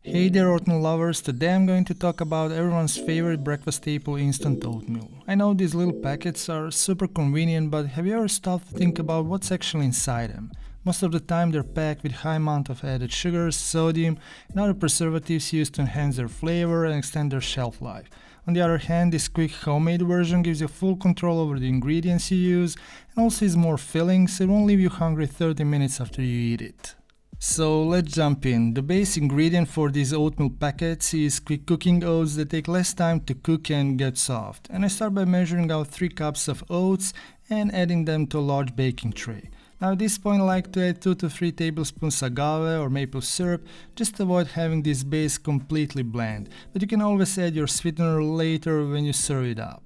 Hey there oatmeal lovers, today I'm going to talk about everyone's favorite breakfast staple, instant oatmeal. I know these little packets are super convenient, but have you ever stopped to think about what's actually inside them? Most of the time they're packed with high amount of added sugars, sodium, and other preservatives used to enhance their flavor and extend their shelf life. On the other hand, this quick homemade version gives you full control over the ingredients you use and also is more filling, so it won't leave you hungry 30 minutes after you eat it. So let's jump in. The base ingredient for these oatmeal packets is quick cooking oats that take less time to cook and get soft. And I start by measuring out 3 cups of oats and adding them to a large baking tray. Now at this point I like to add 2 to 3 tablespoons agave or maple syrup, just to avoid having this base completely bland, but you can always add your sweetener later when you serve it up.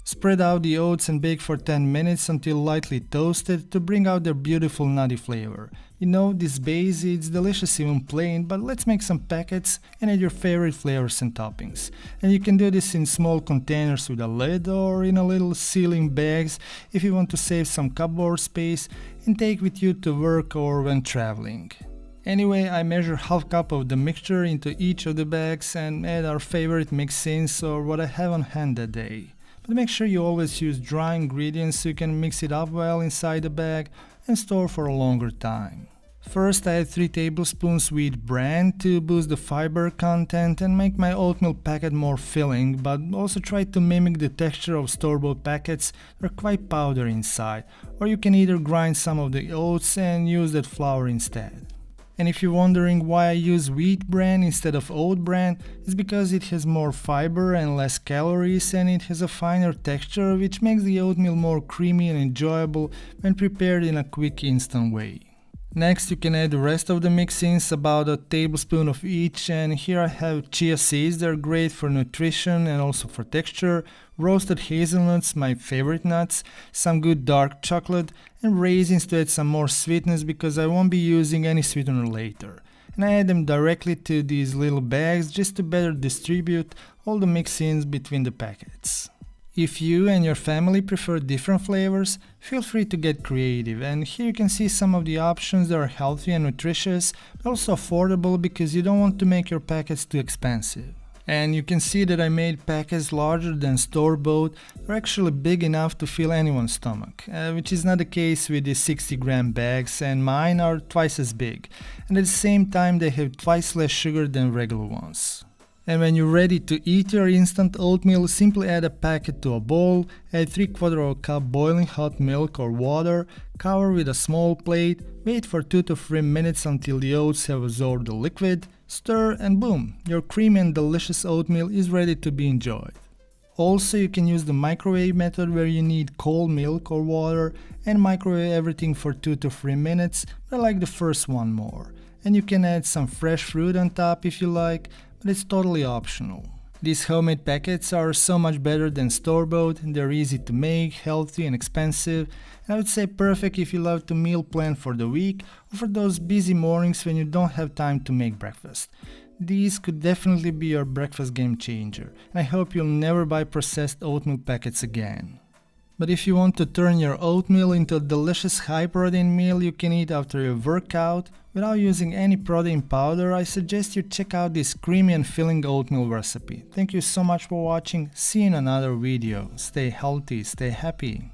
Spread out the oats and bake for 10 minutes until lightly toasted to bring out their beautiful nutty flavor. You know, this base is delicious even plain, but let's make some packets and add your favorite flavors and toppings. And you can do this in small containers with a lid or in a little sealing bags if you want to save some cupboard space and take with you to work or when traveling. Anyway, I measure half cup of the mixture into each of the bags and add our favorite mix-ins or what I have on hand that day. But make sure you always use dry ingredients so you can mix it up well inside the bag and store for a longer time. First, I add 3 tablespoons wheat bran to boost the fiber content and make my oatmeal packet more filling, but also try to mimic the texture of store-bought packets that are quite powdery inside, or you can either grind some of the oats and use that flour instead. And if you're wondering why I use wheat bran instead of oat bran, it's because it has more fiber and less calories and it has a finer texture, which makes the oatmeal more creamy and enjoyable when prepared in a quick instant way. Next you can add the rest of the mix-ins, about a tablespoon of each, and here I have chia seeds. They're great for nutrition and also for texture, roasted hazelnuts, my favorite nuts, some good dark chocolate, and raisins to add some more sweetness because I won't be using any sweetener later. And I add them directly to these little bags just to better distribute all the mix-ins between the packets. If you and your family prefer different flavors, feel free to get creative, and here you can see some of the options that are healthy and nutritious, but also affordable because you don't want to make your packets too expensive. And you can see that I made packets larger than store-bought. They're actually big enough to fill anyone's stomach, which is not the case with the 60-gram bags, and mine are twice as big, and at the same time they have twice less sugar than regular ones. And when you're ready to eat your instant oatmeal, simply add a packet to a bowl, add 3/4 of a cup boiling hot milk or water, cover with a small plate, wait for 2 to 3 minutes until the oats have absorbed the liquid, stir, and boom, your creamy and delicious oatmeal is ready to be enjoyed. Also, you can use the microwave method where you need cold milk or water and microwave everything for 2 to 3 minutes, but I like the first one more. And you can add some fresh fruit on top if you like, but it's totally optional. These homemade packets are so much better than store-bought, they're easy to make, healthy and expensive, and I would say perfect if you love to meal plan for the week or for those busy mornings when you don't have time to make breakfast. These could definitely be your breakfast game changer, and I hope you'll never buy processed oatmeal packets again. But if you want to turn your oatmeal into a delicious high-protein meal you can eat after your workout without using any protein powder, I suggest you check out this creamy and filling oatmeal recipe. Thank you so much for watching. See you in another video. Stay healthy, stay happy.